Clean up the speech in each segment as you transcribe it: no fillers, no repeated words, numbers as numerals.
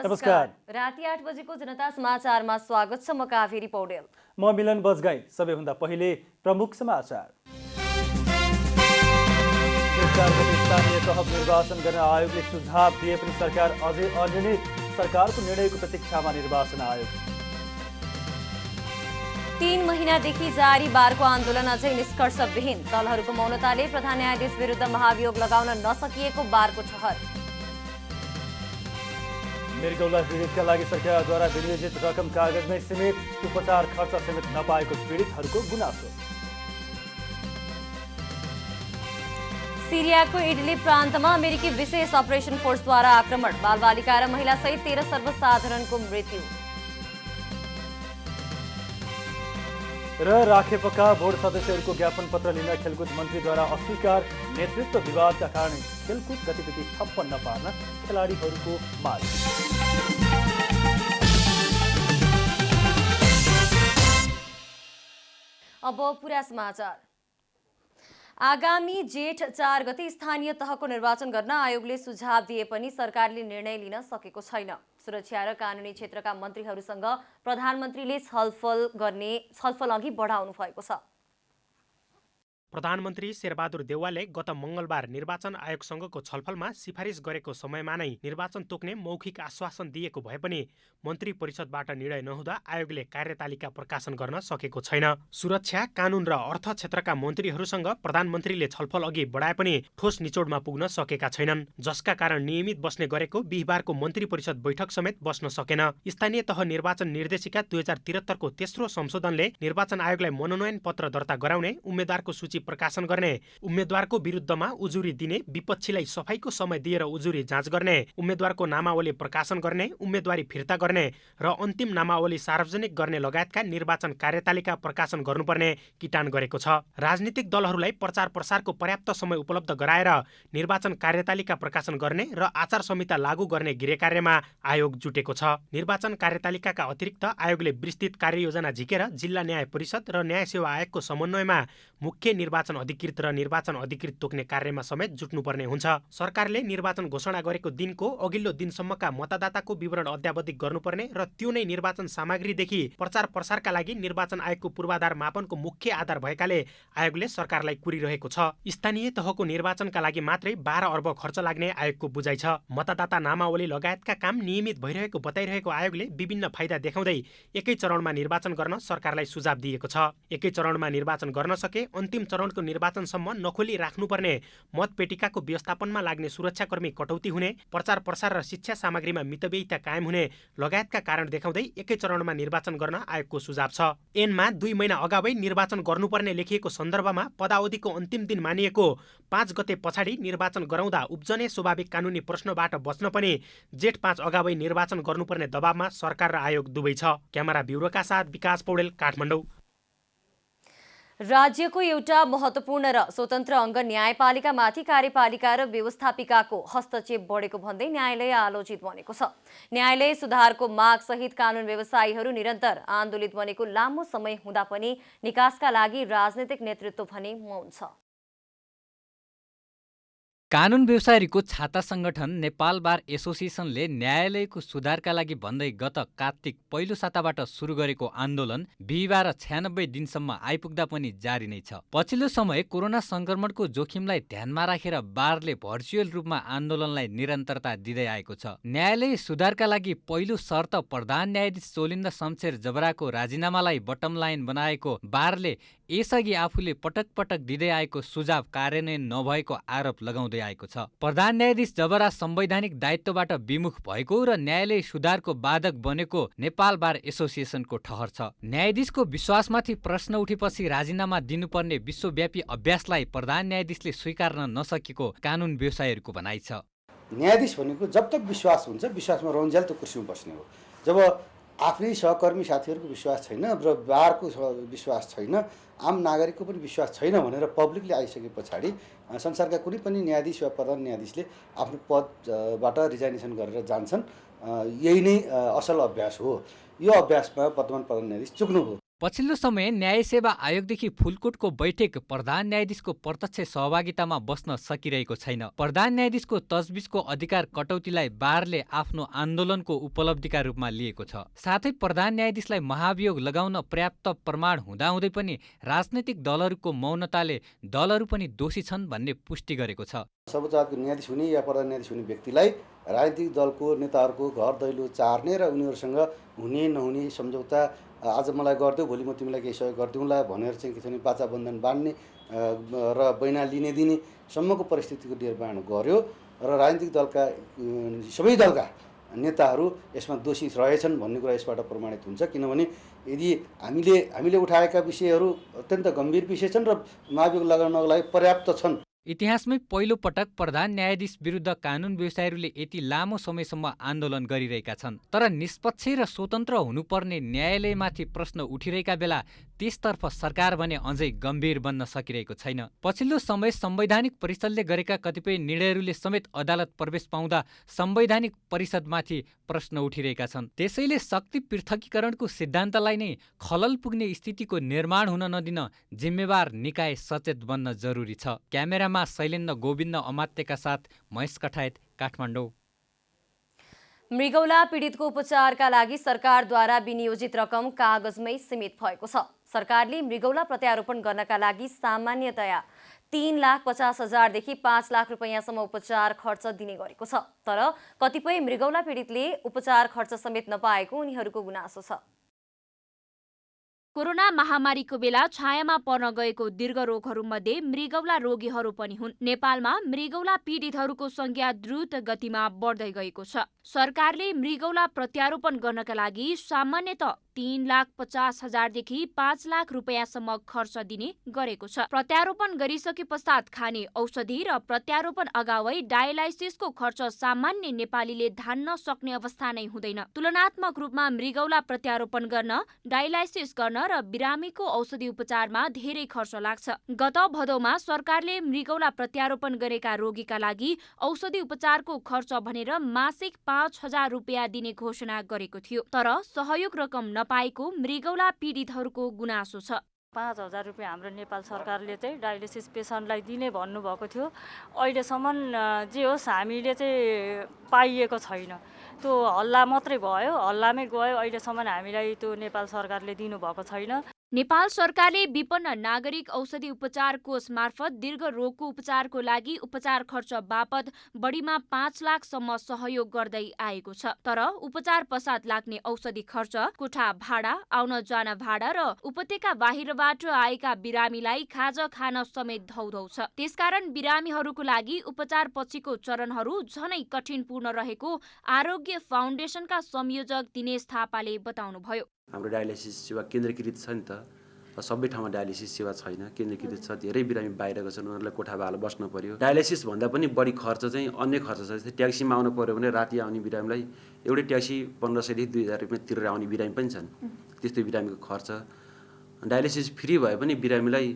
नमस्कार। राति 8 बजेको जनता समाचारमा स्वागत छ। म कावेरी पौडेल। म मिलन बजगाई। सबैभन्दा पहिले प्रमुख समाचार। 4 गते स्थानीय तह निर्वाचन गर्न आयोगले सुझाव दिए पनि सरकार अझै अनिर्णित। सरकारको निर्णयको प्रतीक्षामा निर्वाचन आयोग। 3 महिनादेखि जारी बारको आन्दोलन अझै निष्कर्षविहीन। दलहरूको मौनताले प्रधान न्यायाधीश विरुद्ध महाभियोग लगाउन नसकिएको बारको ठहर। मृगौला पीडितका लागि सरकारद्वारा विनियोजित रकम कागजमै सीमित, उपचार खर्च समेत नपाएको पीडितहरूको गुनासो। सिरियाको इडलिब प्रान्तमा अमेरिकी विशेष अपरेसन फोर्सद्वारा आक्रमण, बालबालिका र महिलासहित 13 सर्वसाधारणको मृत्यु। र राखेपका बोर्ड सदस्यहरूको ज्ञापन पत्र लिन खेलकुद मन्त्रीद्वारा अस्वीकार, नेतृत्व विवादका कारण खेलकुद गतिविधि ठप्प नपार्न खेलाडीहरूको माग। अब पुरा समाचार। आगामी जेठ 4 गते स्थानीय तहको निर्वाचन गर्न आयोगले सुझाव दिए पनि सरकारले निर्णय लिन सकेको छैन। सुरक्षा र कानुनी क्षेत्रका मन्त्रीहरूसँग प्रधानमन्त्रीले छलफल अघि बढाउनु भएको छ। प्रधानमन्त्री शेरबहादुर देउवाले गत मङ्गलबार निर्वाचन आयोगसँगको छलफलमा सिफारिस गरेको समयमा नै निर्वाचन तोक्ने मौखिक आश्वासन दिएको भए पनि मन्त्री परिषदबाट निर्णय नहुँदा आयोगले कार्यतालिका प्रकाशन गर्न सकेको छैन। सुरक्षा, कानुन र अर्थ क्षेत्रका मन्त्रीहरूसँग प्रधानमन्त्रीले छलफल अघि बढाए पनि ठोस निचोडमा पुग्न सकेका छैनन्, जसका कारण नियमित बस्ने गरेको बिहीबारको मन्त्री परिषद बैठक समेत बस्न सकेन। स्थानीय तह निर्वाचन निर्देशिका 2073 को तेस्रो संशोधनले निर्वाचन आयोगलाई मनोनयन पत्र दर्ता गराउने, उम्मेद्वारको सूची प्रकाशन गर्ने, उम्मेद्वारको विरुद्धमा उजुरी दिने, विपक्षीलाई सफाईको समय दिएर उजुरी जाँच गर्ने, उम्मेद्वारको नामावली प्रकाशन गर्ने, उम्मेद्वारी फिर्ता गर्ने र अन्तिम नामावली सार्वजनिक गर्ने लगायतका निर्वाचन कार्यतालिका प्रकाशन गर्नुपर्ने किटान गरेको छ। राजनीतिक दलहरूलाई प्रचार प्रसारको पर्याप्त समय उपलब्ध गराएर निर्वाचन कार्यतालिका प्रकाशन गर्ने र आचार संहिता लागू गर्ने गृहकार्यमा आयोग जुटेको छ। निर्वाचन कार्यतालिकाका अतिरिक्त आयोगले विस्तृत कार्ययोजना झिकेर जिल्ला न्याय परिषद र न्याय सेवा आयोगको समन्वयमा मुख्य निर्वाचन अधिकृत र निर्वाचन अधिकृत तोक्ने कार्यमा समेत जुट्नुपर्ने हुन्छ। सरकारले निर्वाचन घोषणा गरेको दिनको अघिल्लो दिनसम्मका मतदाताको विवरण अद्यावधिक गर्नुपर्ने र त्यो नै निर्वाचन सामग्रीदेखि प्रचार प्रसारका लागि निर्वाचन आयोगको पूर्वाधार मापनको मुख्य आधार भएकाले आयोगले सरकारलाई कुरिरहेको छ। स्थानीय तहको निर्वाचनका लागि मात्रै 12 अर्ब खर्च लाग्ने आयोगको बुझाइ छ। मतदाता नामावली लगायतका काम नियमित भइरहेको बताइरहेको आयोगले विभिन्न फाइदा देखाउँदै एकै चरणमा निर्वाचन गर्न सरकारलाई सुझाव दिएको छ। एकै चरणमा निर्वाचन गर्न सके अन्तिम चरणको निर्वाचनसम्म नखोली राख्नुपर्ने, मतपेटिकाको व्यवस्थापनमा लाग्ने सुरक्षाकर्मी कटौती हुने, प्रचार प्रसार र शिक्षा सामग्रीमा मितव्ययिता कायम हुने लगायतका कारण देखाउँदै एकै चरणमा निर्वाचन गर्न आयोगको सुझाव छ। ऐनमा 2 महिना अगावै निर्वाचन गर्नुपर्ने लेखिएको सन्दर्भमा पदावधिको अन्तिम दिन मानिएको 5 गते पछाडि निर्वाचन गराउँदा उब्जने स्वाभाविक कानुनी प्रश्नबाट बच्न पनि जेठ 5 अगावै निर्वाचन गर्नुपर्ने दबावमा सरकार र आयोग दुवै छ। क्यामेरा ब्युरोका साथ विकास पौडेल, काठमाडौँ। राज्यको एउटा महत्त्वपूर्ण र स्वतन्त्र अङ्ग न्यायपालिकामाथि कार्यपालिका र व्यवस्थापिकाको हस्तक्षेप बढेको भन्दै न्यायालय आलोचित बनेको छ। न्यायालय सुधारको माग सहित कानुन व्यवसायीहरू निरन्तर आन्दोलित बनेको लामो समय हुँदा पनि निकासका लागि राजनीतिक नेतृत्व भने मौन छ। कानुन व्यवसायीको छाता संगठन नेपाल बार एसोसिएसनले न्यायालयको सुधारका लागि भन्दै गत कार्तिक पहिलो साताबाट सुरु गरेको आन्दोलन बिहीबार 96 दिनसम्म आइपुग्दा पनि जारी नै छ। पछिल्लो समय कोरोना संक्रमणको जोखिमलाई ध्यानमा राखेर बारले भर्चुअल रूपमा आन्दोलनलाई निरन्तरता दिँदै आएको छ। न्यायालय सुधारका लागि पहिलो शर्त प्रधान न्यायाधीश सोलिन्द शमशेर जबराको राजीनामालाई बटम लाइन बनाएको बारले यसअघि आफूले पटक पटक दिँदै आएको सुझाव कार्यान्वयन नभएको आरोप लगाउँदै आएको छ। प्रधान न्यायाधीश जबरा संवैधानिक दायित्वबाट विमुख भएको र न्यायालय सुधारको बाधक बनेको नेपाल बार एसोसिएसनको ठहर छ। न्यायाधीशको विश्वासमाथि प्रश्न उठेपछि राजीनामा दिनुपर्ने विश्वव्यापी अभ्यासलाई प्रधान न्यायाधीशले स्वीकार्न नसकेको कानुन व्यवसायीहरूको भनाइ छ। न्यायाधीश भनेको जब तक विश्वास हुन्छ, विश्वासमा रहन्जेल त्यो कुर्सीमा बस्ने हो। जब आफ्नै सहकर्मी साथीहरूको विश्वास छैन र बारको विश्वास छैन, आम नागरिकको पनि विश्वास छैन भनेर पब्लिकले आइसके पछाडि संसारका कुनै पनि न्यायाधीश वा प्रधान न्यायाधीशले आफ्नो पदबाट रिजाइनेसन गरेर जान्छन्। यही नै असल अभ्यास हो। यो अभ्यासमा वर्तमान प्रधान न्यायाधीश चुक्नु हो। पछिल्लो समय न्याय सेवा आयोगदेखि फुलकोटको बैठक प्रधान न्यायाधीशको प्रत्यक्ष सहभागितामा बस्न सकिरहेको छैन। प्रधान न्यायाधीशको तजबिजको अधिकार कटौतीलाई बारले आफ्नो आन्दोलनको उपलब्धिका रूपमा लिएको छ। साथै प्रधान न्यायाधीशलाई महाभियोग लगाउन पर्याप्त प्रमाण हुँदाहुँदै पनि राजनैतिक दलहरूको मौनताले दलहरू पनि दोषी छन् भन्ने पुष्टि गरेको छ। सर्वोच्च अदालतको न्यायाधीश हुने या प्रधान न्यायाधीश हुने व्यक्तिलाई राजनीतिक दलको नेताहरूको घर दैलो चार्ने र उनीहरूसँग हुने नहुने सम्झौता आज मलाई गरिदेऊ भोलि म तिमीलाई केही सहयोग गरिदिउँला भनेर चाहिँ के छ भने बाचा बन्धन बाँड्ने र बैना लिने दिने सम्मको परिस्थितिको निर्माण गर्यो र राजनीतिक दलका सबै दलका नेताहरू यसमा दोषी रहेछन् भन्ने कुरा यसबाट प्रमाणित हुन्छ। किनभने यदि हामीले उठाएका विषयहरू अत्यन्त गम्भीर विषय छन् र महाभियोग लगाउनको लागि पर्याप्त छन्। इतिहासमै पहिलो पटक प्रधान न्यायाधीश विरुद्ध कानुन व्यवसायीहरूले यति लामो समयसम्म आन्दोलन गरिरहेका छन्। तर निष्पक्ष र स्वतन्त्र हुनुपर्ने न्यायालयमाथि प्रश्न उठिरहेका बेला त्यसतर्फ सरकार भने अझै गम्भीर बन्न सकिरहेको छैन। पछिल्लो समय संवैधानिक परिषदले गरेका कतिपय निर्णयहरूले समेत अदालत प्रवेश पाउँदा संवैधानिक परिषदमाथि प्रश्न उठिरहेका छन्। त्यसैले शक्ति पृथकीकरणको सिद्धान्तलाई नै खलल पुग्ने स्थितिको निर्माण हुन नदिन जिम्मेवार निकाय सचेत बन्न जरुरी छ। क्यामेरामा शैलेन्द्र गोविन्द अमात्यका साथ महेश कठायत, काठमाडौँ। मृगौला पीडितको उपचारका लागि सरकारद्वारा विनियोजित रकम कागजमै सीमित भएको छ। सरकारले मृगौला प्रत्यारोपण गर्नका लागि सामान्यतया 3,50,000 देखि 5 लाख रुपैयाँसम्म उपचार खर्च दिने गरेको छ। तर कतिपय मृगौला पीडितले उपचार खर्च समेत नपाएको उनीहरूको गुनासो छ। कोरोना महामारीको बेला छायामा पर्न गएको दीर्घ रोगहरूमध्ये मृगौला रोगीहरू पनि हुन्। नेपालमा मृगौला पीडितहरूको संख्या द्रुत गतिमा बढ्दै गएको छ। सरकारले मृगौला प्रत्यारोपण गर्नका लागि सामान्यतः 3,50,000 देखि 5 लाख रुपैयाँसम्म खर्च दिने गरेको छ। प्रत्यारोपण गरिसके पश्चात खाने औषधि र प्रत्यारोपण अगावै डायलाइसिसको खर्च सामान्य नेपालीले धान्न सक्ने अवस्था नै हुँदैन। तुलनात्मक रूपमा मृगौला प्रत्यारोपण गर्न, डायलाइसिस गर्न र बिरामीको औषधि उपचारमा धेरै खर्च लाग्छ। गत भदौमा सरकारले मृगौला प्रत्यारोपण गरेका रोगीका लागि औषधि उपचारको खर्च भनेर मासिक 5,000 रुपैयाँ दिने घोषणा गरेको थियो। तर सहयोग रकम नपाएको मृगौला पीडितहरूको गुनासो छ। 5,000 रुपियाँ हाम्रो नेपाल सरकारले चाहिँ डायलिसिस पेसेन्टलाई दिने भन्नुभएको थियो। अहिलेसम्म जे होस् हामीले चाहिँ पाइएको छैन। त्यो हल्ला मात्रै भयो, हल्लामै गयो। अहिलेसम्म हामीलाई त्यो नेपाल सरकारले दिनुभएको छैन। नेपाल सरकारले विपन्न नागरिक औषधि उपचार कोष मार्फत दीर्घ रोगको उपचारको लागि उपचार खर्च बापत बढीमा 5 लाखसम्म सहयोग गर्दै आएको छ। तर उपचार पश्चात लाग्ने औषधि खर्च, कोठा भाडा, आउन जान भाडा र उपत्यका बाहिरबाट आएका बिरामीलाई खाजा खान समेत धौधौ छ। त्यसकारण बिरामीहरूको लागि उपचार पछिको चरणहरू झनै कठिनपूर्ण रहेको आरोग्य फाउन्डेसनका संयोजक दिनेश थापाले बताउनुभयो। हाम्रो डायलिसिस सेवा केन्द्रीकृत छ नि त, सबै ठाउँमा डायलिसिस सेवा छैन, केन्द्रीकृत छ। धेरै बिरामी बाहिरको छन्, उनीहरूलाई कोठा भाडा बस्नु पर्यो। डायलिसिस भन्दा पनि बढी खर्च चाहिँ अन्य खर्च छ। जस्तै ट्याक्सीमा आउनु पर्यो भने राति आउने बिरामीलाई एउटै ट्याक्सी 1,500 देखि 2,000 रुपियाँ तिरेर आउने बिरामी पनि छन्। त्यस्तो बिरामीको खर्च। डायलिसिस फ्री भए पनि बिरामीलाई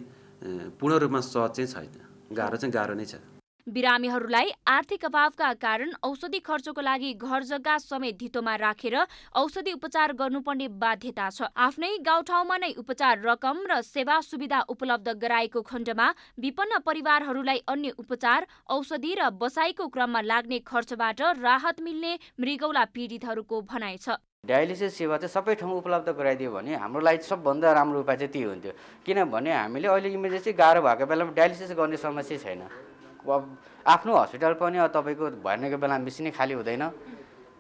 पूर्ण रूपमा सहज चाहिँ छैन, गाह्रो नै छ। बिरामीहरूलाई आर्थिक अभावका कारण औषधि खर्चको लागि घर जग्गा समेत धितोमा राखेर औषधि उपचार गर्नुपर्ने बाध्यता छ। आफ्नै गाउँठाउँमा नै उपचार रकम र सेवा सुविधा उपलब्ध गराएको खण्डमा विपन्न परिवारहरूलाई अन्य उपचार, औषधि र बसाइको क्रममा लाग्ने खर्चबाट राहत मिल्ने मृगौला पीडितहरूको भनाइ छ। डायलिसिस सेवा चाहिँ सबै ठाउँ उपलब्ध गराइदियो भने हाम्रो लागि सबभन्दा राम्रो उपाय चाहिँ त्यही हुन्थ्यो। किनभने हामीले अहिले इमर्जेन्सी गाह्रो भएको बेलामा डायलिसिस गर्ने समस्या छैन। आफ्नो हस्पिटल पनि तपाईँको भर्नेको बेलामा बेसी नै खाली हुँदैन।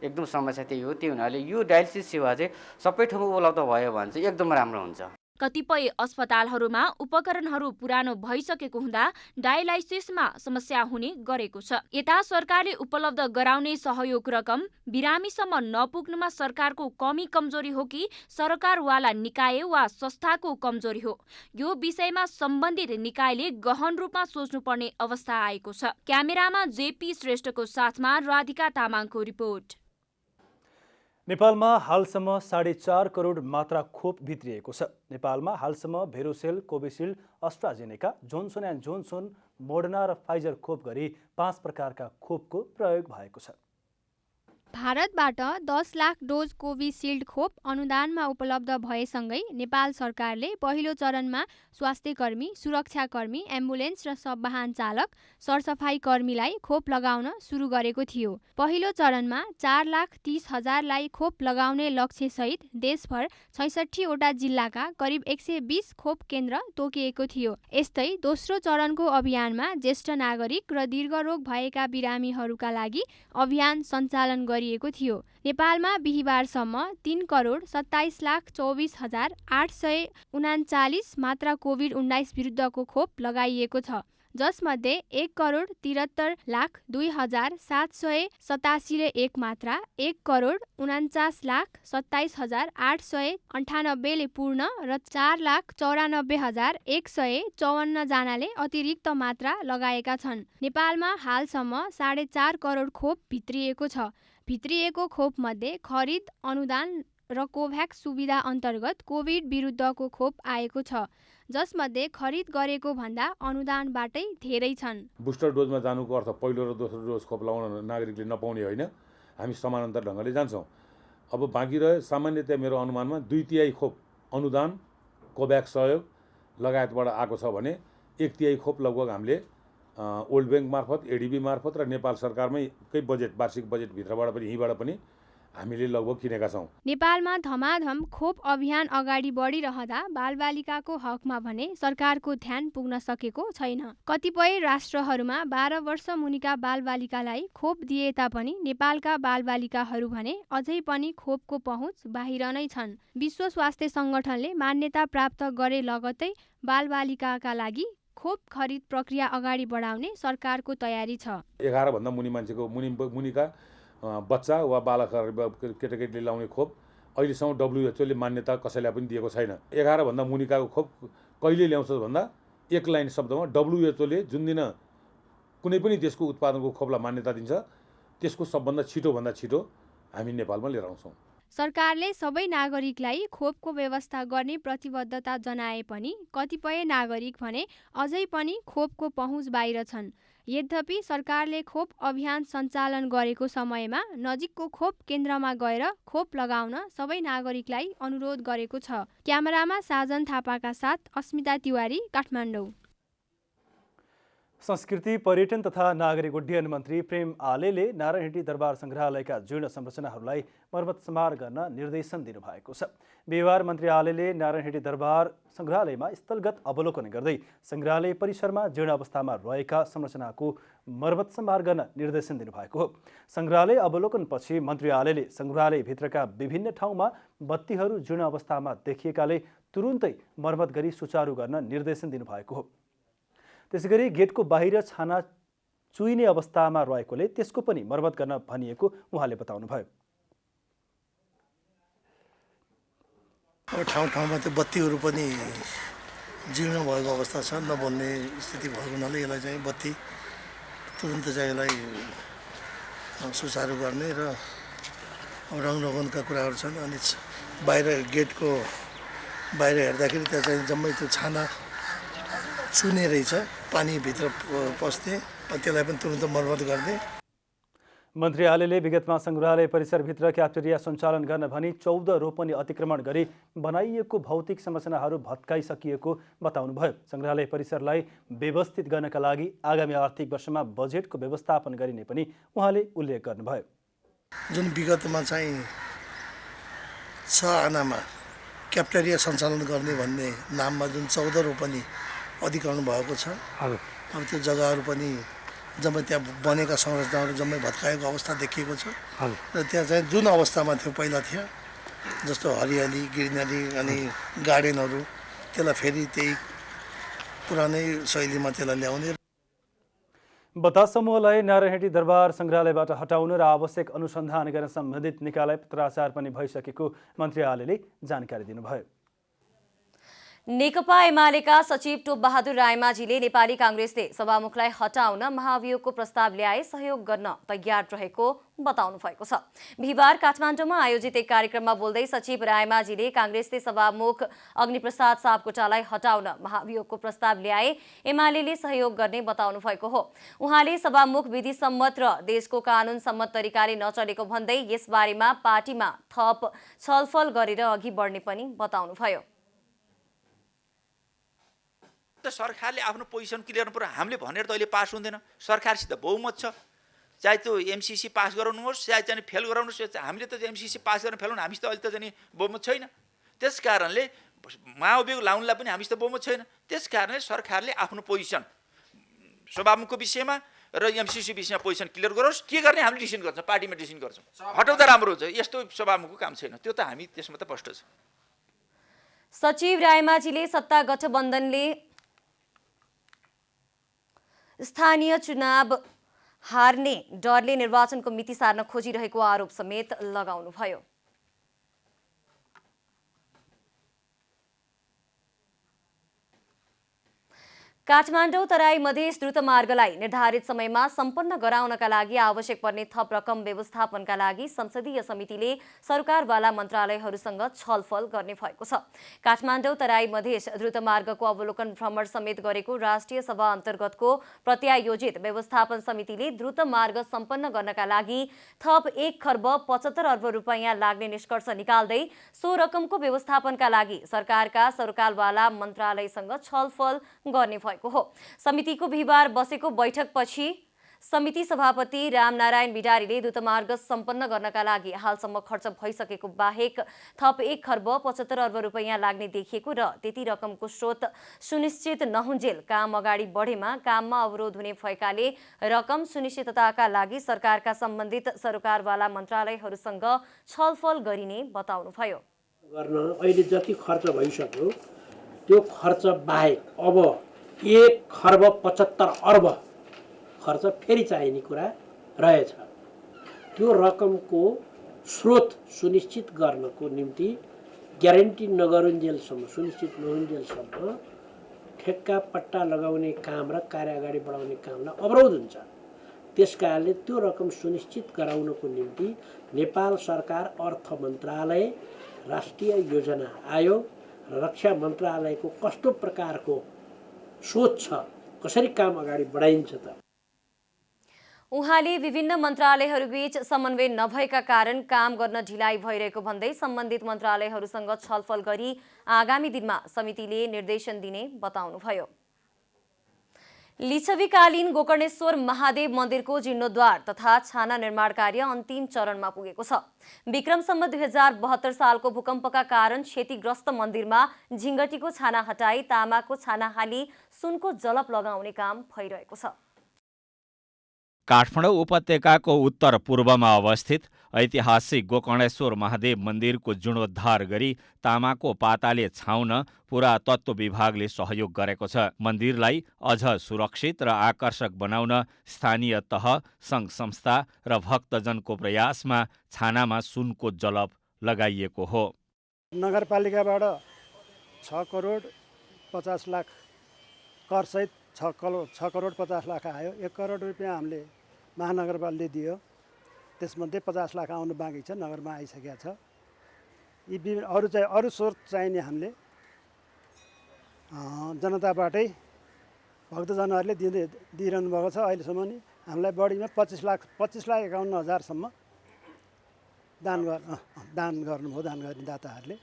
एकदम समस्या त्यही हो। त्यही हुनाले यो डायलिसिस सेवा चाहिँ सबै ठाउँमा उपलब्ध भयो भने चाहिँ एकदम राम्रो हुन्छ। कतिपय अस्पतालहरूमा उपकरणहरू पुरानो भइसकेको हुँदा डायलाइसिसमा समस्या हुने गरेको छ। यता सरकारले उपलब्ध गराउने सहयोग रकम बिरामीसम्म नपुग्नुमा सरकारको कमी कमजोरी हो कि सरकारवाला निकाय वा संस्थाको कमजोरी हो, यो विषयमा सम्बन्धित निकायले गहन रूपमा सोच्नुपर्ने अवस्था आएको छ। क्यामेरामा जेपी श्रेष्ठको साथमा राधिका तामाङको रिपोर्ट। नेपालमा हालसम्म 4.5 करोड मात्रा खोप भित्रिएको छ। नेपालमा हालसम्म Verocell, Covishield, AstraZeneca, Johnson and Johnson, Moderna र फाइजर खोप गरी 5 प्रकारका खोपको प्रयोग भएको छ। भारतबाट 10 लाख डोज कोभिसिल्ड खोप अनुदानमा उपलब्ध भएसँगै नेपाल सरकारले पहिलो चरणमा स्वास्थ्यकर्मी, सुरक्षाकर्मी, एम्बुलेन्स र सब वाहन चालक, सरसफाई कर्मीलाई खोप लगाउन सुरु गरेको थियो। पहिलो चरणमा 4,30,000लाई खोप लगाउने लक्ष्यसहित देशभर 66वटा जिल्लाका करिब 120 खोप केन्द्र तोकिएको थियो। यस्तै दोस्रो चरणको अभियानमा ज्येष्ठ नागरिक र दीर्घरोग भएका बिरामीहरूका लागि अभियान सञ्चालन गरिएको थियो। नेपालमा बिहिबारसम्म 3,27,24,839 मात्रा कोभिड-19 विरुद्धको खोप लगाइएको छ, जसमध्ये 1,73,02,787ले एक मात्रा, 1,49,27,898ले पूर्ण र 4,94,154 जनाले अतिरिक्त मात्रा लगाएका छन्। नेपालमा हालसम्म 4.5 करोड खोप भित्रिएको छ। भित्रिएको खोपमध्ये खरिद, अनुदान र कोभ्याक्स सुविधा अन्तर्गत कोभिड विरुद्धको खोप आएको छ, जसमध्ये खरिद गरेको भन्दा अनुदानबाटै धेरै छन्। बुस्टर डोजमा जानुको अर्थ पहिलो र दोस्रो डोज खोप लगाउन नागरिकले नपाउने होइन, हामी समानान्तर ढङ्गले जान्छौँ। अब बाँकी रह्यो सामान्यतया मेरो अनुमानमा 2/3 खोप अनुदान, कोभ्याक्स सहयोग लगायतबाट आएको छ भने 1/3 खोप लगभग हामीले वर्ल्ड ब्याङ्क मार्फत, एडिबी मार्फत र नेपाल सरकारमै बजेट, वार्षिक बजेटभित्रबाट पनि यहीँबाट पनि हामीले लगभग किनेका छौँ। नेपालमा धमाधम खोप अभियान अगाडि बढिरहँदा बालबालिकाको हकमा भने सरकारको ध्यान पुग्न सकेको छैन। कतिपय राष्ट्रहरूमा 12 वर्ष मुनिका बालबालिकालाई खोप दिए तापनि नेपालका बालबालिकाहरू भने अझै पनि खोपको पहुँच बाहिर नै छन्। विश्व स्वास्थ्य सङ्गठनले मान्यता प्राप्त गरे लगतै बालबालिकाका लागि खोप खरिद प्रक्रिया अगाडि बढाउने सरकारको तयारी छ। 11 भन्दा मुनि मान्छेको मुनिका बच्चा वा बालकहरू केटाकेटीले लाउने खोप अहिलेसम्म WHO ले मान्यता कसैलाई पनि दिएको छैन। 11 भन्दा मुनिकाको खोप कहिले ल्याउँछ भन्दा एक लाइन शब्दमा WHO ले जुन दिन कुनै पनि देशको उत्पादनको खोपलाई मान्यता दिन्छ त्यसको सबभन्दा छिटोभन्दा छिटो हामी नेपालमा लिएर आउँछौँ। सरकारले सबै नागरिकलाई खोपको व्यवस्था गर्ने प्रतिबद्धता जनाए पनि कतिपय नागरिक भने अझै पनि खोपको पहुँच बाहिर छन्। यद्यपि सरकारले खोप अभियान सञ्चालन गरेको समयमा नजिकको खोप केन्द्रमा गएर खोप लगाउन सबै नागरिकलाई अनुरोध गरेको छ। क्यामेरामा साजन थापाका साथ अस्मिता तिवारी, काठमाडौँ। संस्कृति, पर्यटन तथा नागरिक उड्डयन मन्त्री प्रेम आलेले नारायणहिटी दरबार सङ्ग्रहालयका जीर्ण संरचनाहरूलाई मर्मत सम्हार गर्न निर्देशन दिनुभएको छ। बिहिबार मन्त्री आलेले नारायणहिटी दरबार सङ्ग्रहालयमा स्थलगत अवलोकन गर्दै सङ्ग्रहालय परिसरमा जीर्ण अवस्थामा रहेका संरचनाको मर्मत सम्हार गर्न निर्देशन दिनुभएको हो। सङ्ग्रहालय अवलोकनपछि मन्त्री आलेले सङ्ग्रहालयभित्रका विभिन्न ठाउँमा बत्तीहरू जीर्ण अवस्थामा देखिएकाले तुरुन्तै मर्मत गरी सुचारू गर्न निर्देशन दिनुभएको हो। त्यसैगरी गेटको बाहिर छाना चुइने अवस्थामा रहेकोले त्यसको पनि मर्मत गर्न भनिएको उहाँले बताउनुभयो। ठाउँमा त्यो बत्तीहरू पनि जीर्ण भएको अवस्था छ, नबल्ने स्थिति भएको हुनाले यसलाई चाहिँ बत्ती तुरुन्त चाहिँ यसलाई सुचारू गर्ने र रङका कुराहरू छन्। अनि बाहिर गेटको बाहिर हेर्दाखेरि त्यहाँ चाहिँ जम्मै त्यो छाना चुने रहेछ, पानीभित्र पस्ने, त्यसलाई पनि तुरुन्त मर्मत गर्ने। मन्त्री आलेले विगतमा सङ्ग्रहालय परिसरभित्र क्याप्टेरिया सञ्चालन गर्न भनी 14 रोपनी अतिक्रमण गरी बनाइएको भौतिक संरचनाहरू भत्काइसकिएको बताउनुभयो। सङ्ग्रहालय परिसरलाई व्यवस्थित गर्नका लागि आगामी आर्थिक वर्षमा बजेटको व्यवस्थापन गरिने पनि उहाँले उल्लेख गर्नुभयो। जुन विगतमा चाहिँ 6 आनामा क्याप्टेरिया सञ्चालन गर्ने भन्ने नाममा जुन 14 रोपनी अधिकरण भएको छ, अब त्यो जग्गाहरू पनि जम्मै त्यहाँ बनेका संरचनाहरू जम्मै भत्काएको अवस्था देखिएको छ र त्यहाँ चाहिँ जुन अवस्थामा थियो पहिला थियो जस्तो हरियाली, ग्रिनरी अनि गार्डनहरू, त्यसलाई फेरि त्यही पुरानै शैलीमा त्यसलाई ल्याउने। बतास समूहलाई नारायणहिटी दरबार सङ्ग्रहालयबाट हटाउन र आवश्यक अनुसन्धान गर्न सम्बन्धित निकायलाई पत्राचार पनि भइसकेको मन्त्री आलेले जानकारी दिनुभयो। नेकपा एमालेका सचिव टोप बहादुर रायमाझीले नेपाली कांग्रेसले सभामुखलाई हटाउन महाभियोगको प्रस्ताव ल्याए सहयोग गर्न तयार रहेको बताउनु भएको छ। बिहिबार काठमाडौँमा आयोजित एक कार्यक्रममा बोल्दै सचिव रायमाझीले कांग्रेसले सभामुख अग्निप्रसाद सापकोटालाई हटाउन महाभियोगको प्रस्ताव ल्याए एमालेले सहयोग गर्ने बताउनु भएको हो। उहाँले सभामुख विधि सम्मत र देशको कानून सम्मत तरिकाले नचलेको भन्दै यसबारेमा पार्टीमा थप छलफल गरेर अघि बढ्ने पनि बताउनुभयो। सरकारले आफ्नो पोजिसन क्लियर गर्नु पर्यो। हामीले भनेर त अहिले पास हुँदैन। सरकारसित बहुमत छ, चाहे त्यो एमसीसी पास गराउनुहोस् चाहे चाहिँ फेल गराउनुहोस्। हामीले त एमसीसी पास गर्न फेल हुनु हामीसित अहिले त चाहिँ बहुमत छैन। त्यस कारणले महाभियोग लाउनलाई पनि हामीसित बहुमत छैन। त्यस कारणले सरकारले आफ्नो पोजिसन सभामुखको विषयमा र एमसीसी विषयमा पोजिसन क्लियर गरोस्। के गर्ने हामीले डिसिसन गर्छौँ, पार्टीमा डिसिसन गर्छौँ। हटाउँदा राम्रो हुन्छ। यस्तो सभामुखको काम छैन, त्यो त हामी त्यसमा त स्पष्ट छ। सचिव रायमाझीले सत्ता गठबन्धनले स्थानीय चुनाव हार्ने डरले निर्वाचनको मिति सार्न खोजिरहेको आरोप समेत लगाउनुभयो। काठमाडौँ तराई मधेस द्रुत मार्गलाई निर्धारित समयमा सम्पन्न गराउनका लागि आवश्यक पर्ने थप रकम व्यवस्थापनका लागि संसदीय समितिले सरकारवाला मन्त्रालयहरूसँग छलफल गर्ने भएको छ। काठमाडौँ तराई मधेस द्रुत मार्गको अवलोकन भ्रमण समेत गरेको राष्ट्रिय सभा अन्तर्गतको प्रत्यायोजित व्यवस्थापन समितिले द्रुत मार्ग सम्पन्न गर्नका लागि थप 1 खर्ब 75 अर्ब रुपैयाँ लाग्ने निष्कर्ष निकाल्दै सो रकमको व्यवस्थापनका लागि सरकारका सरकारवाला मन्त्रालयसँग छलफल गर्ने भएको हो। समितिको बिहिबार बसेको बैठकपछि समिति सभापति रामनारायण बिडारीले द्रुतमार्ग सम्पन्न गर्नका लागि हालसम्म खर्च भइसकेको बाहेक थप 1 खर्ब 75 अर्ब रुपैयाँ लाग्ने देखिएको र त्यति रकमको स्रोत सुनिश्चित नहुन्जेल काम अगाडि बढेमा काममा अवरोध हुने भएकाले रकम सुनिश्चितताका लागि सरकारका सम्बन्धित सरकारवाला मन्त्रालयहरूसँग छलफल गरिने बताउनुभयो। गर्न अहिले जति खर्च भइसक्यो त्यो खर्च बाहेक अब 1 खर्ब 75 अर्ब खर्च फेरि चाहिने कुरा रहेछ। त्यो रकमको स्रोत सुनिश्चित गर्नको निम्ति ग्यारेन्टी नगरुन्जेलसम्म सुनिश्चित नहुन्जेलसम्म ठेक्का पट्टा लगाउने काम र कार्य अगाडि बढाउने कामलाई अवरोध हुन्छ। त्यसकारणले त्यो रकम सुनिश्चित गराउनको निम्ति नेपाल सरकार अर्थ मन्त्रालय, राष्ट्रिय योजना आयोग र रक्षा मन्त्रालयको कस्तो प्रकारको सोच छ, कसरी काम अगाडि बढाइन्छ त। उहाँले विभिन्न मन्त्रालयहरूबीच समन्वय नभएका कारण काम गर्न ढिलाइ भइरहेको भन्दै सम्बन्धित मन्त्रालयहरूसँग छलफल गरी आगामी दिनमा समितिले निर्देशन दिने बताउनुभयो। लिच्छवीकालीन गोकर्णेश्वर महादेव मन्दिरको जीर्णोद्धार तथा छाना निर्माण कार्य अन्तिम चरणमा पुगेको छ। विक्रम सम्वत 2072 सालको भूकम्पका कारण क्षतिग्रस्त मन्दिरमा झिङ्गटीको छाना हटाई तामाको छाना हाली सुनको जलप लगाउने काम भइरहेको छ। काठमाडौँ उपत्यकाको उत्तर पूर्वमा अवस्थित ऐतिहासिक गोकर्णेश्वर महादेव मन्दिरको जीर्णोद्धार गरी तामाको पाताले छाउन पुरातत्व विभागले सहयोग गरेको छ। मन्दिरलाई अझ सुरक्षित र आकर्षक बनाउन स्थानीय तह, सङ्घ संस्था र भक्तजनको प्रयासमा छानामा सुनको जलप लगाइएको हो। नगरपालिकाबाट 6 करोड 50 लाख करसहित 6 करोड 50 लाख आयो। 1 करोड रुपियाँ हामीले महानगरपालिकाले दियो। त्यसमध्ये 50 लाख आउनु बाँकी छ, नगरमा आइसकेको छ। यी अरू स्रोत चाहिने हामीले जनताबाटै भक्तजनहरूले दिइरहनु भएको छ। अहिलेसम्म नि हामीलाई बढीमा 25,51,000सम्म दान गर्नुभयो दान गर्ने दाताहरूले।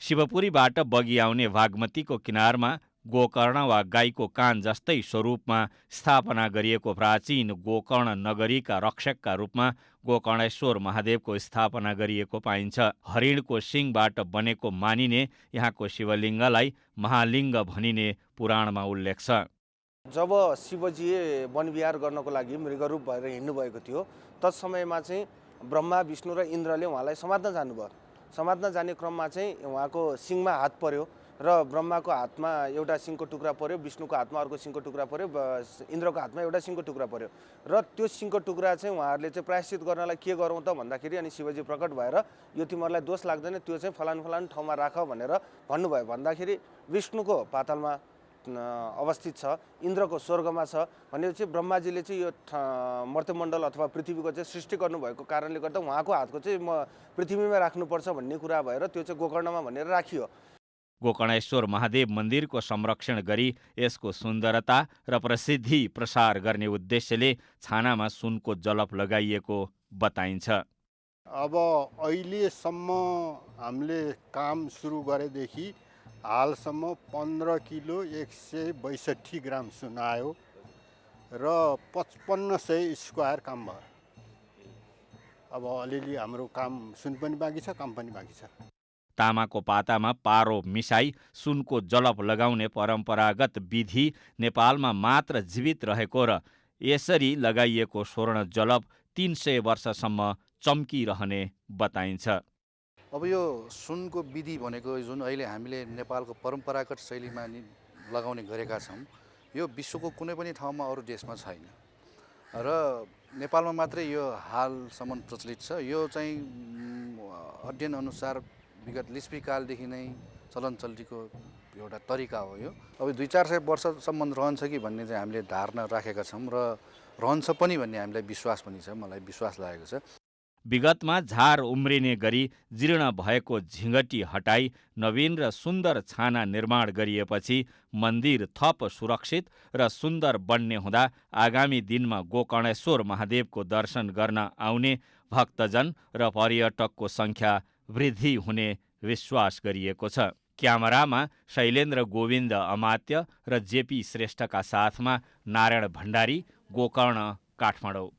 शिवपुरीबाट बगी आउने बागमतीको किनारमा गोकर्ण वा गाईको कान जस्तै स्वरूपमा स्थापना गरिएको प्राचीन गोकर्ण नगरीका रक्षकका रूपमा गोकर्णेश्वर महादेवको स्थापना गरिएको पाइन्छ। हरिणको सिङबाट बनेको मानिने यहाँको शिवलिङ्गलाई महालिङ्ग भनिने पुराणमा उल्लेख छ। जब शिवजी वनविहार गर्नको लागि मृगरूप भएर हिँड्नु भएको थियो तस समयमा चाहिँ ब्रह्मा विष्णु र इन्द्रले उहाँलाई समात्न जानुभयो। समात्न जाने क्रममा चाहिँ उहाँको सिङमा हात पर्यो र ब्रह्माको हातमा एउटा सिङको टुक्रा पर्यो, विष्णुको हातमा अर्को सिङको टुक्रा पर्यो, इन्द्रको हातमा एउटा सिङको टुक्रा पर्यो र त्यो सिङको टुक्रा चाहिँ उहाँहरूले चाहिँ प्रायश्चित गर्नलाई के गरौँ त भन्दाखेरि अनि शिवजी प्रकट भएर यो तिमीहरूलाई दोष लाग्दैन, त्यो चाहिँ फलान फलान ठाउँमा राख भनेर भन्नुभयो। भन्दाखेरि विष्णुको पातालमा अवस्थित छ, इन्द्रको स्वर्गमा छ भनेपछि ब्रह्माजीले चाहिँ यो मर्त्यमण्डल अथवा पृथ्वीको चाहिँ सृष्टि गर्नुभएको कारणले गर्दा उहाँको हातको चाहिँ म पृथ्वीमा राख्नुपर्छ भन्ने कुरा भएर त्यो चाहिँ गोकर्णमा भनेर राखियो। गोकर्णेश्वर महादेव मन्दिरको संरक्षण गरी यसको सुन्दरता र प्रसिद्धि प्रसार गर्ने उद्देश्यले छानामा सुनको जलप लगाइएको बताइन्छ। अब अहिलेसम्म हामीले काम सुरु गरेदेखि हालसम्म 15 किलो 162 ग्राम सुन आयो र 5500 स्क्वायर काम भयो। अब अलिअलि हाम्रो काम सुन पनि बाँकी छ, काम पनि बाँकी छ। तामाको पातामा पारो मिसाई सुनको जलप लगाउने परम्परागत विधि नेपालमा मात्र जीवित रहेको र यसरी लगाइएको स्वर्ण जलप 300 वर्षसम्म चम्किरहने बताइन्छ। अब यो सुनको विधि भनेको जुन अहिले हामीले नेपालको परम्परागत शैलीमा लगाउने गरेका छौँ, यो विश्वको कुनै पनि ठाउँमा अरू देशमा छैन र नेपालमा मात्रै यो हालसम्म प्रचलित छ। यो चाहिँ अध्ययन अनुसार विगत लिस्पी कालदेखि नै चलन चल्तीको एउटा तरिका हो यो। अब 200-400 वर्षसम्म रहन्छ कि भन्ने चाहिँ हामीले धारणा राखेका छौँ र रहन्छ पनि भन्ने हामीलाई विश्वास पनि छ, मलाई विश्वास लागेको छ। विगतमा झार उम्रिने गरी जीर्ण भएको झिँगटी हटाई नवीन र सुन्दर छाना निर्माण गरिएपछि मन्दिर थप सुरक्षित र सुन्दर बन्ने हुँदा आगामी दिनमा गोकर्णेश्वर महादेवको दर्शन गर्न आउने भक्तजन र पर्यटकको सङ्ख्या वृद्धि हुने विश्वास गरिएको छ। क्यामेरामा शैलेन्द्र गोविन्द अमात्य र जेपी श्रेष्ठका साथमा नारायण भण्डारी, गोकर्ण, काठमाडौँ।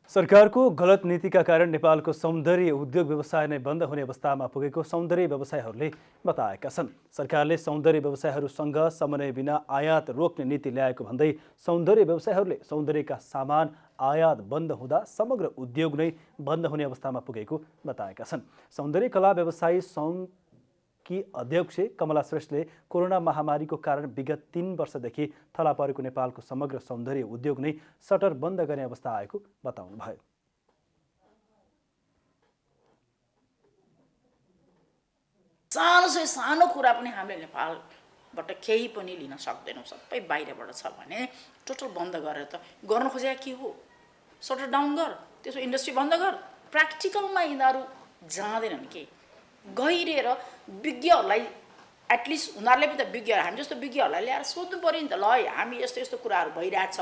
सरकारको गलत नीतिका कारण नेपालको सौन्दर्य उद्योग व्यवसाय नै बन्द हुने अवस्थामा पुगेको सौन्दर्य व्यवसायीहरूले बताएका छन्। सरकारले सौन्दर्य व्यवसायीहरूसँग समन्वय बिना आयात रोक्ने नीति ल्याएको भन्दै सौन्दर्य व्यवसायीहरूले सौन्दर्यका सामान आयात बन्द हुँदा समग्र उद्योग नै बन्द हुने अवस्थामा पुगेको बताएका छन्। सौन्दर्य कला व्यवसायी सङ्घकी अध्यक्ष कमला श्रेष्ठले कोरोना महामारीको कारण विगत 3 वर्षदेखि थला परेको नेपालको समग्र सौन्दर्य उद्योग नै सटर बन्द गर्ने अवस्था आएको बताउनुभयो। सानो कुरा पनि हामीले नेपालबाट केही पनि लिन सक्दैनौँ, सबै बाहिरबाट छ भने टोटल बन्द गरेर त गर्न खोजेको के हो? सटर डाउन गर, त्यसो इन्डस्ट्री बन्द गर। प्र्याक्टिकलमा यिनीहरू जाँदैनन् के गहिरिएर विज्ञहरूलाई एटलिस्ट उनीहरूले पनि त विज्ञ हामी जस्तो विज्ञहरूलाई ल्याएर सोध्नु पऱ्यो नि त। ल हामी यस्तो यस्तो कुराहरू भइरहेछ,